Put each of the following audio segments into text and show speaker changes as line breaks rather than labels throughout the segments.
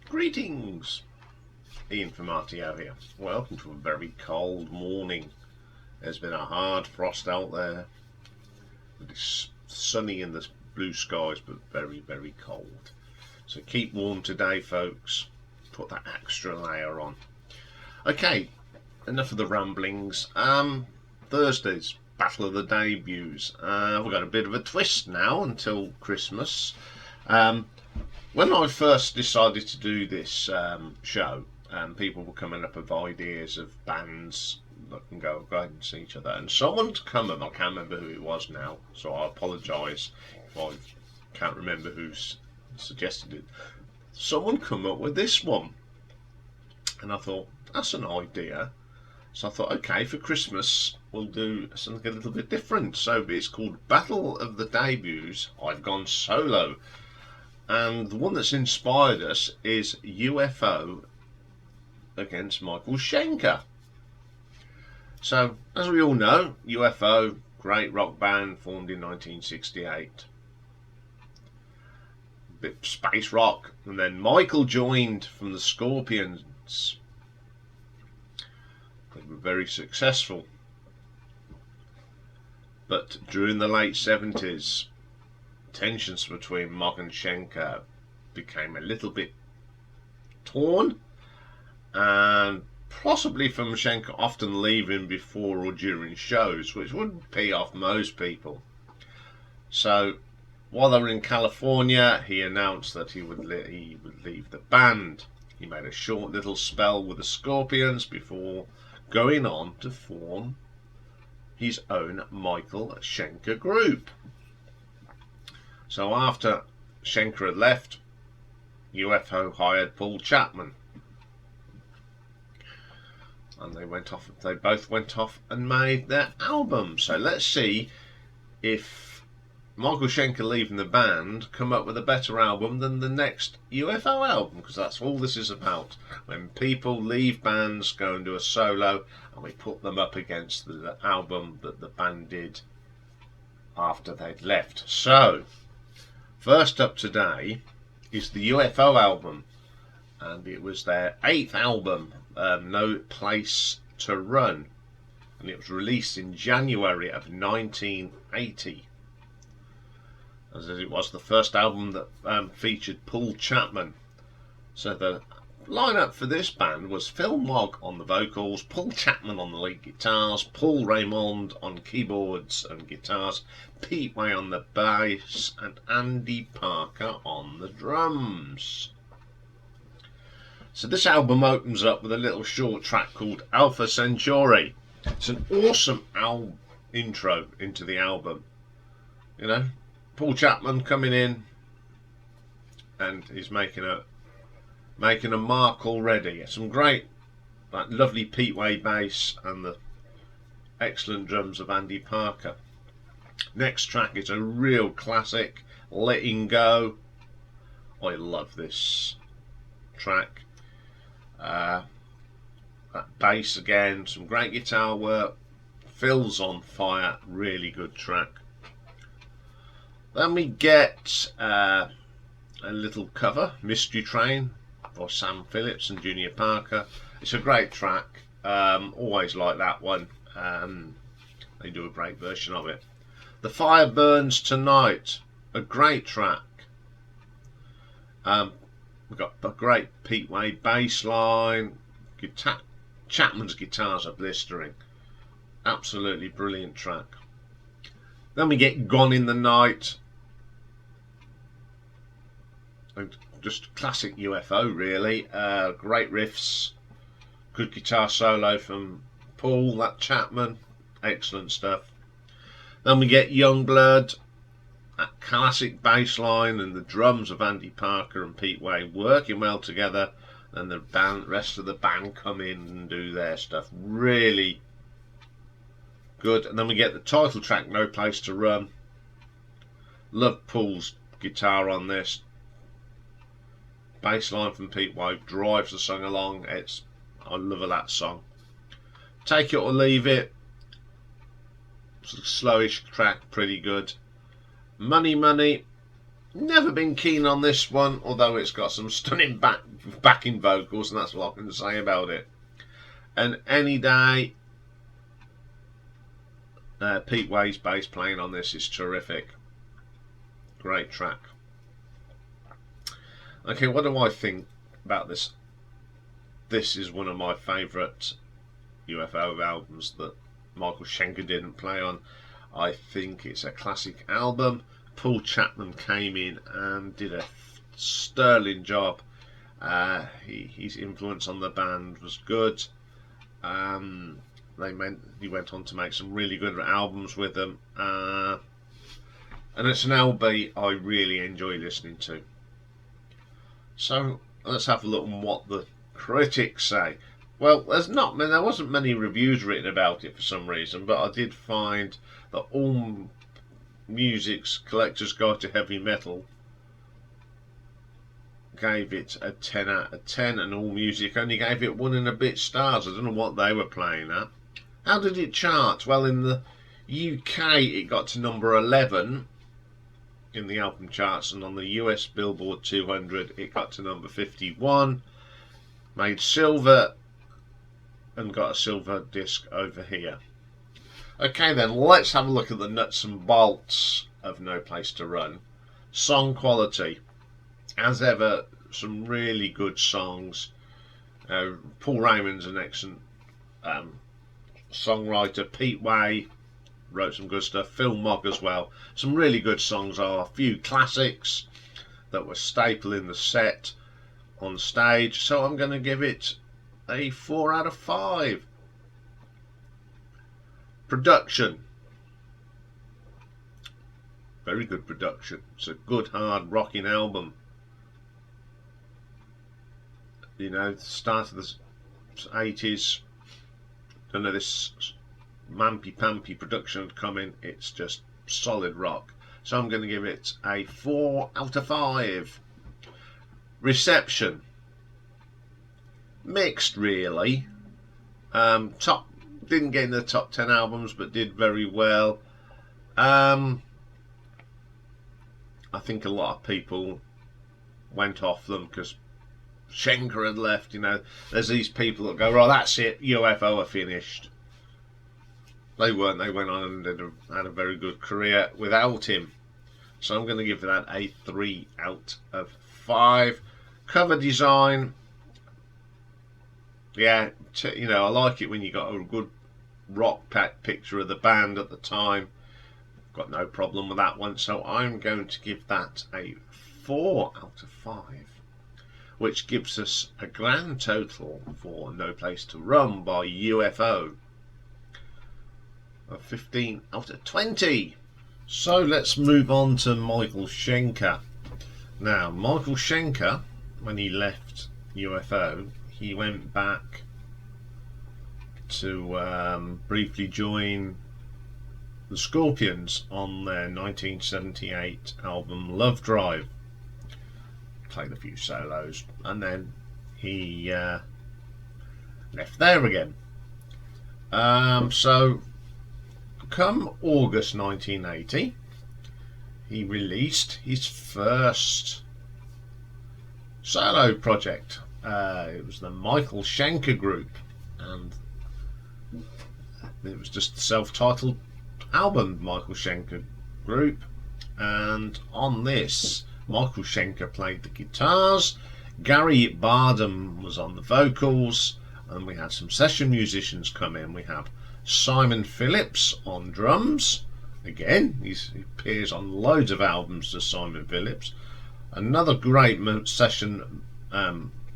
Greetings, Ian from RTO here. Welcome to a very cold morning. There's been a hard frost out there. It's sunny in the blue skies, but very, very cold. So keep warm today, folks. Put that extra layer on. Okay, enough of the ramblings. Thursday's Battle of the Debuts. We've got a bit of a twist now until Christmas. When I first decided to do this show, people were coming up with ideas of bands that can go ahead and see each other. And someone's come up, I can't remember who it was now, so I apologise if I can't remember who's suggested it. Someone come up with this one. And I thought, that's an idea. So I thought, okay, for Christmas we'll do something a little bit different. So it's called Battle of the Debuts. I've gone solo. And the one that's inspired us is UFO against Michael Schenker. So, as we all know, UFO, great rock band, formed in 1968. Bit space rock. And then Michael joined from the Scorpions. They were very successful. But during the late 70s, tensions between Michael and Schenker became a little bit torn, and possibly from Schenker often leaving before or during shows, which would pee off most people. So while they were in California, he announced that he would leave the band. He made a short little spell with the Scorpions before going on to form his own Michael Schenker group. So after Schenker had left, UFO hired Paul Chapman, and they both went off and made their album. So let's see if Michael Schenker leaving the band come up with a better album than the next UFO album, because that's all this is about. When people leave bands, go and do a solo, and we put them up against the album that the band did after they'd left. So first up today is the UFO album, and it was their 8th album, No Place to Run, and it was released in January of 1980. As it was the first album that featured Paul Chapman. So the lineup for this band was Phil Mogg on the vocals, Paul Chapman on the lead guitars, Paul Raymond on keyboards and guitars, Pete Way on the bass, and Andy Parker on the drums. So this album opens up with a little short track called Alpha Centauri. It's an awesome intro into the album. You know, Paul Chapman coming in, and he's making a mark already. Some great, that lovely Pete Way bass and the excellent drums of Andy Parker. Next track is a real classic, Lettin Go. I love this track. That bass again, some great guitar work. Phil's on fire, really good track. Then we get a little cover, Mystery Train, by Sam Phillips and Junior Parker. It's a great track. Always like that one. They do a great version of it. The Fire Burns Tonight, a great track. We've got a great Pete Way bass line. Chapman's guitars are blistering. Absolutely brilliant track. Then we get Gone in the Night. Just classic UFO, really. Great riffs, good guitar solo from Paul, that Chapman, excellent stuff. Then we get Youngblood, that classic bass line and the drums of Andy Parker and Pete Way working well together. Then the rest of the band come in and do their stuff. Really good. And then we get the title track, No Place to Run. Love Paul's guitar on this. Bass line from Pete Way drives the song along. I love that song. Take It or Leave It. It's a slowish track, pretty good. Money Money, Never been keen on this one, although it's got some stunning backing vocals, and that's what I can say about it. And Anyday, Pete Way's bass playing on this is terrific. Great track. Okay, what do I think about this? This is one of my favourite UFO albums that Michael Schenker didn't play on. I think it's a classic album. Paul Chapman came in and did a sterling job. His influence on the band was good. He went on to make some really good albums with them, and it's an LB I really enjoy listening to. So let's have a look at what the critics say. Well, there wasn't many reviews written about it for some reason, but I did find that All Music's Collector's Guide to Heavy Metal gave it a 10 out of 10, and All Music only gave it 1 and a bit stars. I don't know what they were playing at. How did it chart? Well, in the UK it got to number 11 in the album charts, and on the US Billboard 200 it got to number 51, made silver and got a silver disc over here. Okay then, let's have a look at the nuts and bolts of No Place to Run. Song quality, as ever, some really good songs. Paul Raymond's an excellent songwriter. Pete Way wrote some good stuff. Phil Mogg as well. Some really good songs are a few classics that were staple in the set on stage. So I'm going to give it a 4 out of 5. Production. Very good production. It's a good hard rocking album. You know, start of the 80s. Don't know, this mampy pampy production had come in. It's just solid rock. So I'm going to give it a 4 out of 5. Reception. Mixed, really. Didn't get in the top 10 albums, but did very well. I think a lot of people went off them because Schenker had left. You know, there's these people that go, "Oh, that's it, UFO are finished." They weren't. They went on and had a very good career without him. So I'm going to give that a 3 out of 5. Cover design. Yeah, you know, I like it when you got a good rock picture of the band at the time. Got no problem with that one. So I'm going to give that a 4 out of 5. Which gives us a grand total for No Place to Run by UFO of 15 out of 20. So let's move on to Michael Schenker. Now, Michael Schenker, when he left UFO, he went back to briefly join the Scorpions on their 1978 album Love Drive. Played a few solos, and then he left there again. So come August 1980, he released his first solo project. It was the Michael Schenker Group, and it was just the self-titled album, Michael Schenker Group. And on this, Michael Schenker played the guitars, Gary Bardem was on the vocals, and we had some session musicians come in. We have Simon Phillips on drums. Again, he appears on loads of albums as Simon Phillips. Another great session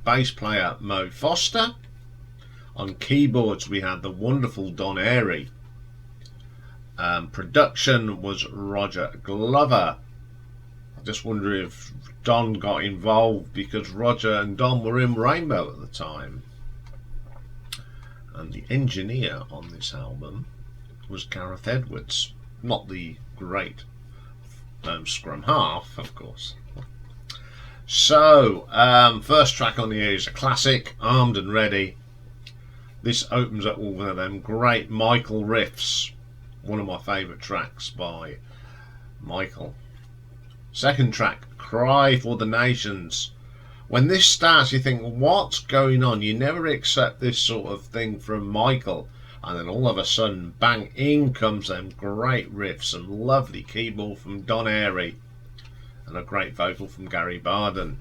bass player, Mo Foster. On keyboards we had the wonderful Don Airy. Production was Roger Glover. I just wonder if Don got involved because Roger and Don were in Rainbow at the time. And the engineer on this album was Gareth Edwards, not the great scrum half, of course. So, first track on here is a classic, Armed and Ready. This opens up with one of them great Michael riffs, one of my favourite tracks by Michael. Second track, Cry for the Nations. When this starts, you think, what's going on? You never accept this sort of thing from Michael. And then all of a sudden, bang, in comes them great riffs, some lovely keyboard from Don Airey, and a great vocal from Gary Barden.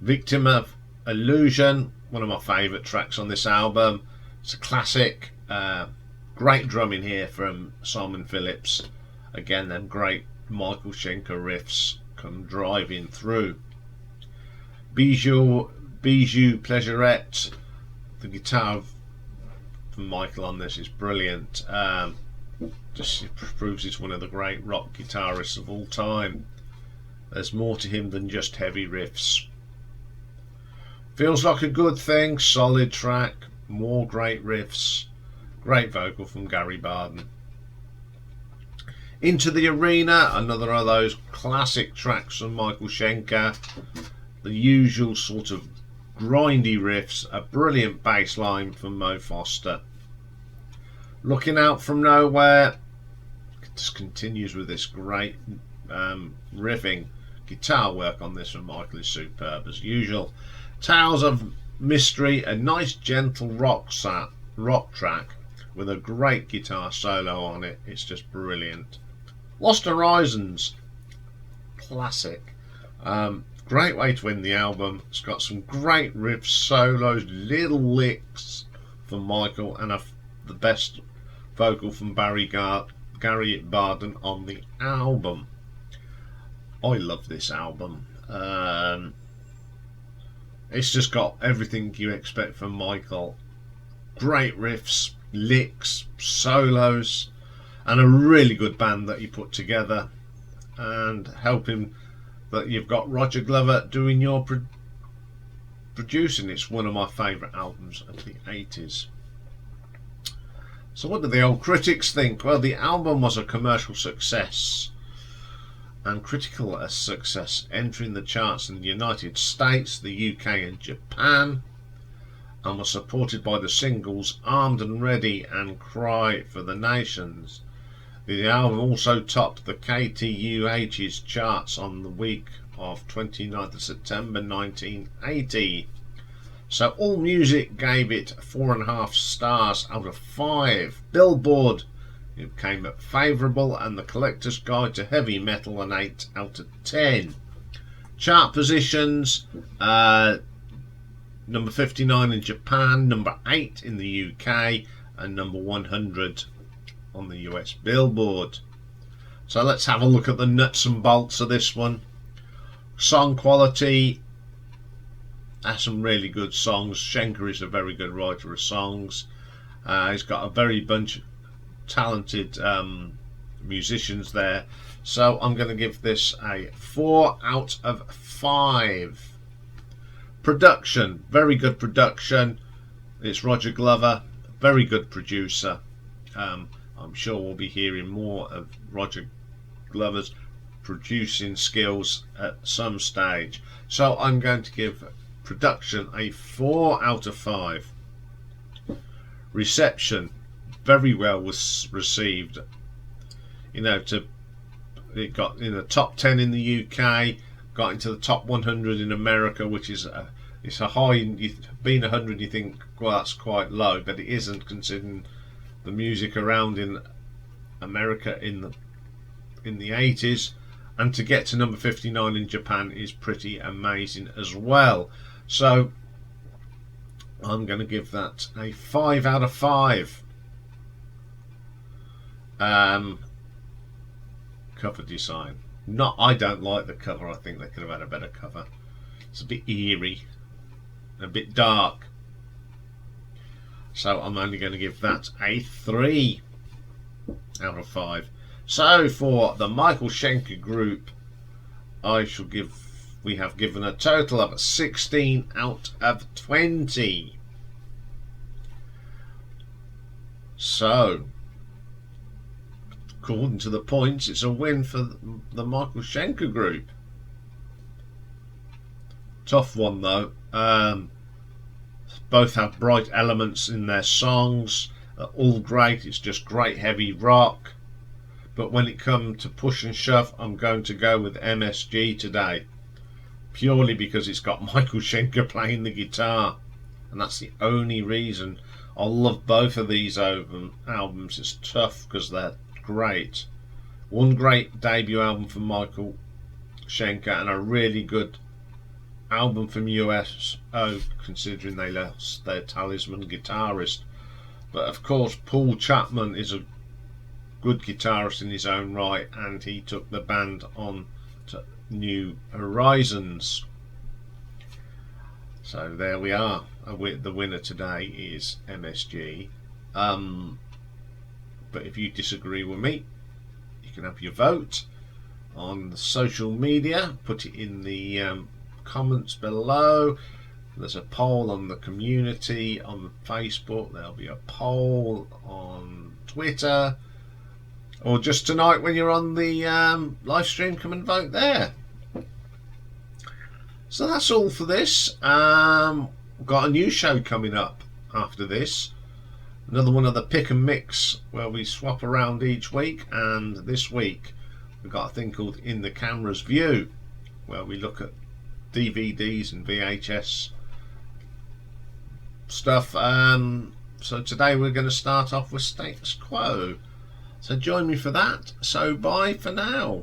Victim of Illusion, one of my favourite tracks on this album. It's a classic. Great drumming here from Simon Phillips. Again, them great Michael Schenker riffs come driving through. Bijou Pleasurette, the guitar from Michael on this is brilliant. Just proves he's one of the great rock guitarists of all time. There's more to him than just heavy riffs. Feels Like a Good Thing, solid track, more great riffs, great vocal from Gary Barden. Into the Arena, another of those classic tracks from Michael Schenker. The usual sort of grindy riffs, a brilliant bass line from Mo Foster. Looking Out from Nowhere just continues with this great riffing. Guitar work on this from Michael is superb as usual. Tales of Mystery, a nice gentle rock track with a great guitar solo on it. It's just brilliant. Lost Horizons, classic. Great way to end the album. It's got some great riffs, solos, little licks from Michael, and the best vocal from Gary Barden on the album. I love this album. It's just got everything you expect from Michael. Great riffs, licks, solos, and a really good band that he put together, and helping that you've got Roger Glover doing your producing. It's one of my favourite albums of the 80s. So what did the old critics think? Well, the album was a commercial success and critical success, entering the charts in the United States, the UK and Japan, and was supported by the singles Armed and Ready and Cry for the Nations. The album also topped the KTUH's charts on the week of 29th of September 1980. So AllMusic gave it 4.5 stars out of 5. Billboard, it came up favourable, and the Collector's Guide to Heavy Metal an 8 out of 10. Chart positions, number 59 in Japan, number 8 in the UK, and number 100 on the US Billboard. So let's have a look at the nuts and bolts of this one. Song quality, has some really good songs. Schenker is a very good writer of songs. He's got a very bunch of talented musicians there. So I'm going to give this a 4 out of 5. Production, very good production. It's Roger Glover, very good producer. I'm sure we'll be hearing more of Roger Glover's producing skills at some stage. So I'm going to give production a 4 out of 5. Reception, very well was received. You know, it got in the top 10 in the UK, got into the top 100 in America, which is it's a high. Being 100, you think, well, that's quite low, but it isn't, considering the music around in America in the 80s, and to get to number 59 in Japan is pretty amazing as well. So I'm going to give that a 5 out of 5. Cover design, I don't like the cover. I think they could have had a better cover. It's a bit eerie, a bit dark. So I'm only going to give that a 3 out of 5. So for the Michael Schenker group, we have given a total of 16 out of 20. So according to the points, it's a win for the Michael Schenker group. Tough one though. Both have bright elements in their songs, all great. It's just great heavy rock. but when it comes to push and shove, I'm going to go with MSG today, purely because it's got Michael Schenker playing the guitar, and that's the only reason. I love both of these albums. It's tough because they're great. One great debut album from Michael Schenker, and a really good album from UFO, considering they lost their talisman guitarist. But of course, Paul Chapman is a good guitarist in his own right, and he took the band on to new horizons. So there we are. The winner today is MSG. But if you disagree with me, you can have your vote on the social media. Put it in the comments below. There's a poll on the community on Facebook. There'll be a poll on Twitter, or just tonight when you're on the live stream, come and vote there. So that's all for this. We've got a new show coming up after this. Another one of the pick and mix where we swap around each week. And this week we've got a thing called In the Camera's View, where we look at DVDs and VHS stuff. So today we're going to start off with Status Quo. So join me for that. So bye for now.